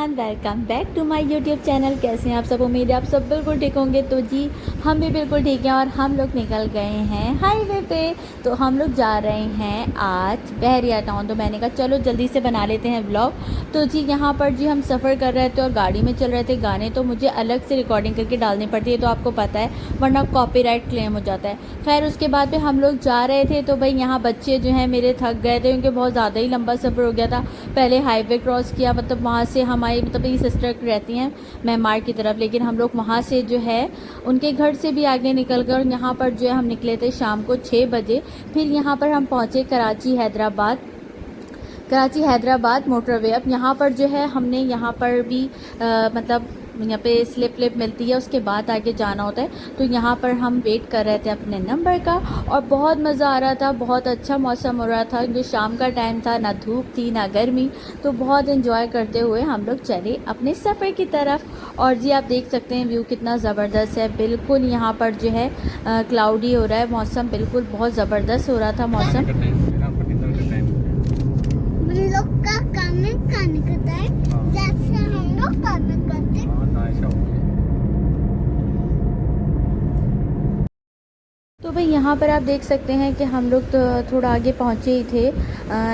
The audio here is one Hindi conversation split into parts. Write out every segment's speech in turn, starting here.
Everyone, welcome back to my YouTube channel. कैसे हैं आप सब? उम्मीद है आप सब बिल्कुल ठीक होंगे। तो जी हम भी बिल्कुल ठीक हैं और हम लोग निकल गए हैं हाईवे पे। तो हम लोग जा रहे हैं आज बहरिया टाउन। तो मैंने कहा चलो जल्दी से बना लेते हैं व्लॉग। तो जी यहाँ पर जी हम सफ़र कर रहे थे और गाड़ी में चल रहे थे गाने, तो मुझे अलग से रिकॉर्डिंग करके डालनी पड़ती है, तो आपको पता है, वरना कॉपीराइट क्लेम हो जाता है। खैर उसके बाद पे हम लोग जा रहे थे तो भाई यहाँ बच्चे जो हैं मेरे थक गए थे क्योंकि बहुत ज़्यादा ही लंबा सफ़र हो गया था। पहले हाईवे क्रॉस किया, मतलब वहाँ से हमारी मेरी सिस्टर रहती हैं म्यांमार की तरफ, लेकिन हम लोग वहाँ से जो है उनके घर से भी आगे निकल गए और यहाँ पर जो है हम निकले थे शाम को 6 बजे। फिर यहाँ पर हम पहुँचे कराची हैदराबाद मोटरवे। अब यहाँ पर जो है हमने यहाँ पर भी मतलब यहाँ पे स्लिप मिलती है, उसके बाद आगे जाना होता है। तो यहाँ पर हम वेट कर रहे थे अपने नंबर का और बहुत मज़ा आ रहा था, बहुत अच्छा मौसम हो रहा था, जो शाम का टाइम था, ना धूप थी ना गर्मी। तो बहुत एंजॉय करते हुए हम लोग चले अपने सफ़र की तरफ। और जी आप देख सकते हैं व्यू कितना ज़बरदस्त है। बिल्कुल यहाँ पर जो है क्लाउडी हो रहा है मौसम, बिल्कुल बहुत ज़बरदस्त हो रहा था मौसम। लोग का कमेंट करने का टाइम जैसे हम लोग कमेंट करते हैं। तो भाई यहाँ पर आप देख सकते हैं कि हम लोग तो थोड़ा आगे पहुँचे ही थे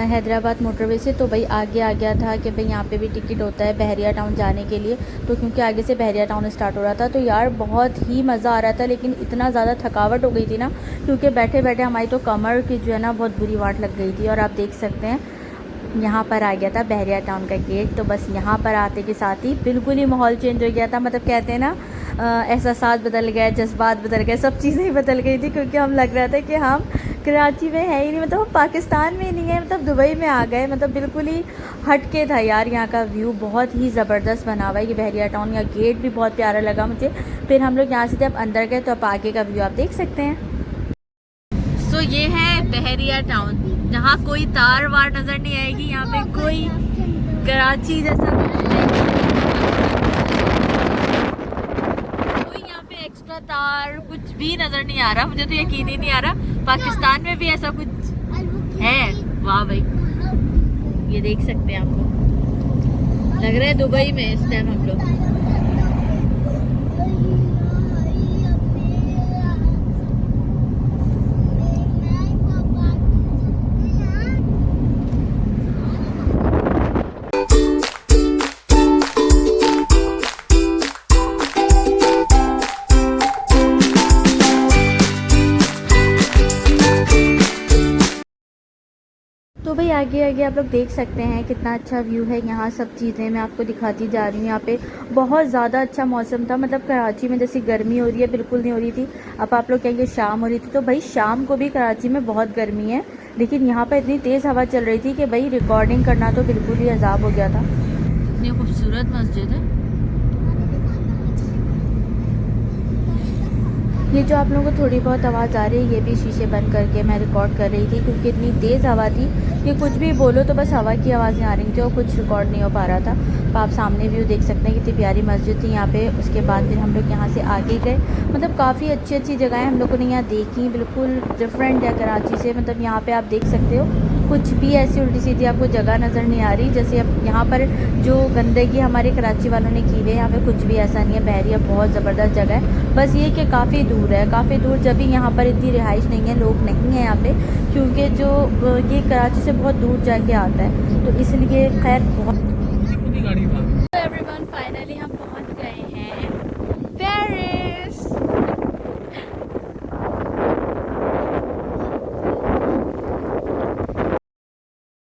हैदराबाद मोटरवे से। तो भाई आगे आ गया था कि भाई यहाँ पे भी टिकट होता है बहरिया टाउन जाने के लिए। तो क्योंकि आगे से बहरिया टाउन स्टार्ट हो रहा था तो यार बहुत ही मज़ा आ रहा था, लेकिन इतना ज़्यादा थकावट हो गई थी ना, क्योंकि बैठे बैठे हमारी तो कमर की जो है ना बहुत बुरी वाट लग गई थी। और आप देख सकते हैं यहाँ पर आ गया था बहरिया टाउन का गेट। तो बस यहाँ पर आते के साथ ही बिल्कुल ही माहौल चेंज हो गया था, मतलब कहते हैं ना एहसास बदल गए, जज्बात बदल गए, सब चीज़ें ही बदल गई थी। क्योंकि हम लग रहा था कि हम कराची में है ही नहीं, मतलब हम पाकिस्तान में नहीं है, मतलब दुबई में आ गए। मतलब बिल्कुल ही हटके था यार। यहाँ का व्यू बहुत ही ज़बरदस्त बना हुआ है ये बहरिया टाउन। या गेट भी बहुत प्यारा लगा मुझे। फिर हम लोग यहाँ से जब अंदर गए तो अब आगे का व्यू आप देख सकते हैं। सो ये है बहरिया टाउन, जहाँ कोई तार वार नज़र नहीं आएगी। यहाँ पे कोई कराची जैसा कोई यहाँ पे एक्स्ट्रा तार कुछ भी नज़र नहीं आ रहा। मुझे तो यकीन ही नहीं आ रहा पाकिस्तान में भी ऐसा कुछ है। वाह भाई, ये देख सकते हैं आप लोग, लग रहा है दुबई में इस टाइम हम लोग। तो भाई आगे आगे आप लोग देख सकते हैं कितना अच्छा व्यू है। यहाँ सब चीज़ें मैं आपको दिखाती जा रही हूँ। यहाँ पे बहुत ज़्यादा अच्छा मौसम था, मतलब कराची में जैसी गर्मी हो रही है बिल्कुल नहीं हो रही थी। अब आप लोग कहेंगे शाम हो रही थी, तो भाई शाम को भी कराची में बहुत गर्मी है, लेकिन यहाँ पर इतनी तेज़ हवा चल रही थी कि भाई रिकॉर्डिंग करना तो बिल्कुल ही अजाब हो गया था। इतनी खूबसूरत मस्जिद है। ये जो आप लोगों को थोड़ी बहुत आवाज़ आ रही है, ये भी शीशे बंद करके मैं रिकॉर्ड कर रही थी, क्योंकि इतनी तेज़ हवा थी कि कुछ भी बोलो तो बस हवा की आवाज़ें आ रही थी और कुछ रिकॉर्ड नहीं हो पा रहा था। तो आप सामने व्यू देख सकते हैं कितनी प्यारी मस्जिद थी यहाँ पे। उसके बाद फिर हम लोग यहाँ से आगे गए, मतलब काफ़ी अच्छी अच्छी जगहें हम लोगों ने यहाँ देखी, बिल्कुल डिफरेंट है कराची से। मतलब यहाँ पर आप देख सकते हो कुछ भी ऐसी उल्टी सीधी आपको जगह नज़र नहीं आ रही। जैसे अब यहाँ पर जो गंदगी हमारे कराची वालों ने की हुई है, यहाँ पे कुछ भी ऐसा नहीं है। बहरिया बहुत ज़बरदस्त जगह है, बस ये कि काफ़ी दूर है, काफ़ी दूर। जब भी यहाँ पर इतनी रिहाइश नहीं है, लोग नहीं हैं यहाँ पे, क्योंकि जो ये कराची से बहुत दूर जाके आता है, तो इसलिए खैर बहुत। तो एवरीवन फाइनली हम पहुँच गए हैं पेरिस।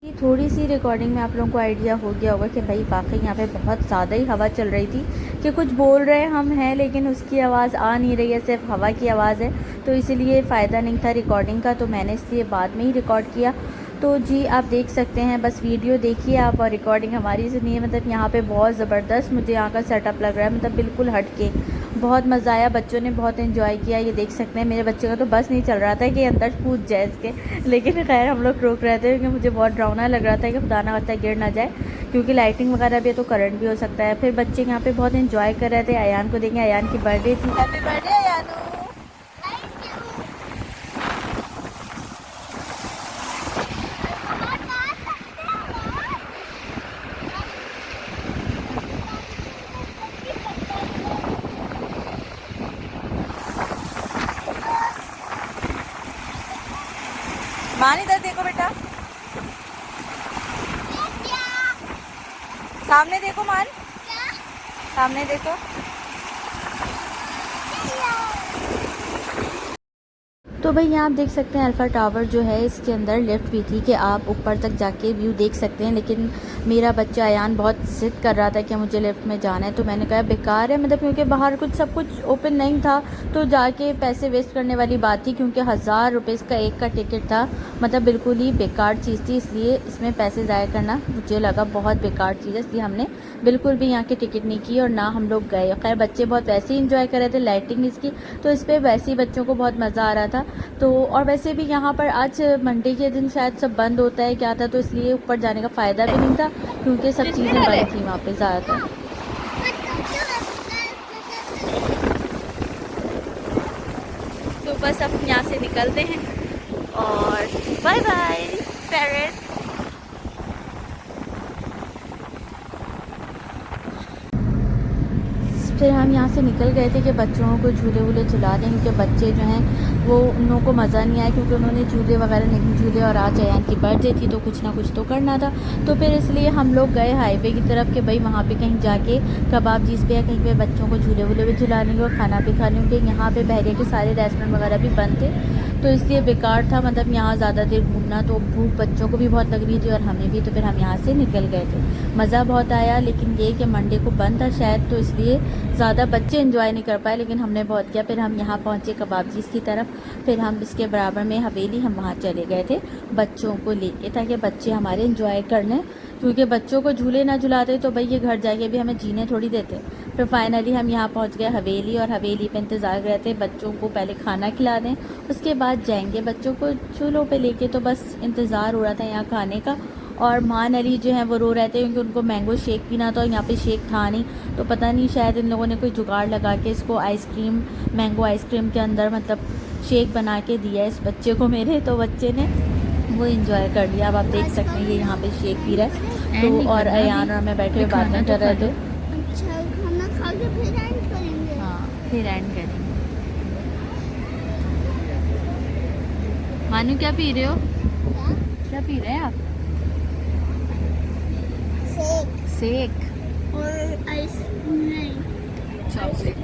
थोड़ी सी रिकॉर्डिंग में आप लोगों को आइडिया हो गया होगा कि भाई वाकई यहाँ पे बहुत ज़्यादा ही हवा चल रही थी, कि कुछ बोल रहे हम हैं लेकिन उसकी आवाज़ आ नहीं रही है, सिर्फ हवा की आवाज़ है। तो इसीलिए फ़ायदा नहीं था रिकॉर्डिंग का, तो मैंने इसलिए बाद में ही रिकॉर्ड किया। तो जी आप देख सकते हैं, बस वीडियो देखिए आप और रिकॉर्डिंग हमारी सुनिए। मतलब यहाँ पे बहुत ज़बरदस्त मुझे यहाँ का सेटअप लग रहा है, मतलब बिल्कुल हट के बहुत मज़ा आया। बच्चों ने बहुत एंजॉय किया। ये देख सकते हैं मेरे बच्चे का तो बस नहीं चल रहा था कि अंदर कूद जाए इसके, लेकिन खैर हम लोग रोक रहे थे क्योंकि मुझे बहुत डरावना लग रहा था कि खुदा ना खास्ता गिर ना जाए, क्योंकि लाइटिंग वगैरह भी है तो करंट भी हो सकता है। फिर बच्चे यहाँ पे बहुत एंजॉय कर रहे थे। अयान को देखें, अयान की बर्थडे थी। Happy birthday Ayaan. देखो बेटा, सामने देखो मान, सामने देखो। तो भाई यहाँ आप देख सकते हैं अल्फ़ा टावर जो है, इसके अंदर लिफ्ट भी थी कि आप ऊपर तक जाके व्यू देख सकते हैं, लेकिन मेरा बच्चा अयान बहुत ज़िद कर रहा था कि मुझे लिफ्ट में जाना है। तो मैंने कहा बेकार है, मतलब क्योंकि बाहर कुछ सब कुछ ओपन नहीं था, तो जाके पैसे वेस्ट करने वाली बात थी, क्योंकि 1000 रुपये का एक का टिकट था, मतलब बिल्कुल ही बेकार चीज़ थी। इसलिए इसमें पैसे ज़ाया करना मुझे लगा बहुत बेकार चीज़ है, इसलिए हमने बिल्कुल भी यहाँ की टिकट नहीं की और ना हम लोग गए। खैर बच्चे बहुत वैसे ही इंजॉय कर रहे थे लाइटिंग इसकी, तो इस पर वैसे ही बच्चों को बहुत मज़ा आ रहा था। तो और वैसे भी यहाँ पर आज मंडे के दिन शायद सब बंद होता है क्या था, तो इसलिए ऊपर जाने का फ़ायदा भी नहीं था, क्योंकि सब चीज़ें बंद थी वहाँ पे ज़्यादातर। तो बस अब यहाँ से निकलते हैं और बाय बाय पेरेंट्स। फिर हम यहाँ से निकल गए थे कि बच्चों को झूले वूले झुला दें, क्योंकि बच्चे जो हैं वो उन लोगों को मज़ा नहीं आया, क्योंकि उन्होंने झूले वगैरह नहीं झूले और आज अयान की बर्थडे थी तो कुछ ना कुछ तो करना था। तो फिर इसलिए हम लोग गए हाईवे की तरफ कि भाई वहाँ पे कहीं जाके कबाब चीज़ पे या कहीं पे बच्चों को झूले वूले भी झुला लेंगे और खाना भी खा लेंगे। यहाँ पे बहरिया के सारे रेस्टोरेंट वगैरह भी बंद थे, तो इसलिए बेकार था, मतलब यहाँ ज़्यादा देर घूमना। तो भूख बच्चों को भी बहुत लग रही थी और हमें भी, तो फिर हम यहाँ से निकल गए थे। मज़ा बहुत आया, लेकिन ये कि मंडे को बंद था शायद, तो इसलिए ज़्यादा बच्चे एंजॉय नहीं कर पाए, लेकिन हमने बहुत किया। फिर हम यहाँ पहुँचे कबाबजीज़ की तरफ, फिर हम इसके बराबर में हवेली, हम वहाँ चले गए थे बच्चों को लेके, ताकि बच्चे हमारे एंजॉय कर लें, क्योंकि बच्चों को झूले ना झुलाते तो भाई ये घर जाके भी हमें जीने थोड़ी देते। फिर फाइनली हम यहाँ पहुँच गए हवेली, और हवेली पे इंतज़ार कर रहे थे बच्चों को पहले खाना खिला दें, उसके बाद जाएंगे बच्चों को झूलों पे लेके। तो बस इंतज़ार हो रहा था यहाँ खाने का। और मान अली जो है वो रो रहे थे, क्योंकि उनको मैंगो शेक पीना था और यहाँ पे शेक था नहीं, तो पता नहीं शायद इन लोगों ने कोई जुगाड़ लगा के इसको आइसक्रीम, मैंगो आइसक्रीम के अंदर मतलब शेक बना के दिया इस बच्चे को मेरे, तो बच्चे ने वो इंजॉय कर लिया। अब आप देख सकते हैं ये यहाँ पे शेक पी रहा है, तो और अयान और मैं बैठे हुए बातें कर रहे थे। अच्छा खाना खा के फिर एंड करेंगे। हाँ फिर एंड करेंगे। मानू क्या पी रहे हो? क्या पी रहे हैं आप? शेक और आइस नहीं, चॉकलेट।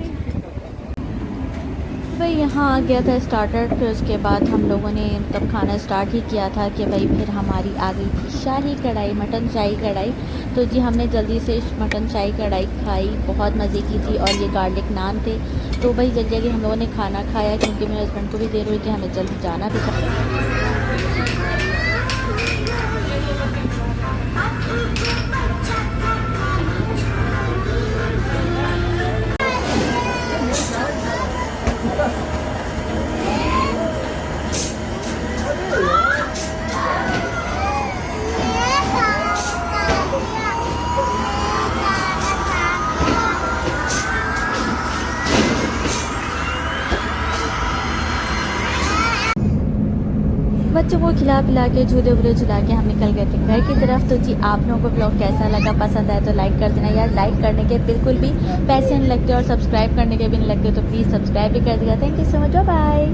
भाई यहाँ आ गया था स्टार्टर, फिर उसके बाद हम लोगों ने तब खाना स्टार्ट ही किया था कि भाई फिर हमारी आ गई थी शाही कढ़ाई, मटन शाही कढ़ाई। तो जी हमने जल्दी से मटन शाही कढ़ाई खाई, बहुत मज़े की थी, और ये गार्लिक नान थे। तो भाई जल्दी जल्दी हम लोगों ने खाना खाया, क्योंकि मेरे हस्बैंड को भी देर हुई थी, हमें जल्दी जाना भी था। बच्चों को खिला पिला के झूले वूले झुला के हम निकल गए थे घर की तरफ। तो जी आप लोगों को ब्लॉग कैसा लगा, पसंद आया तो लाइक कर देना यार। लाइक करने के बिल्कुल भी पैसे नहीं लगते और सब्सक्राइब करने के भी नहीं लगते, तो प्लीज़ सब्सक्राइब भी कर दिया। Thank you so much, bye.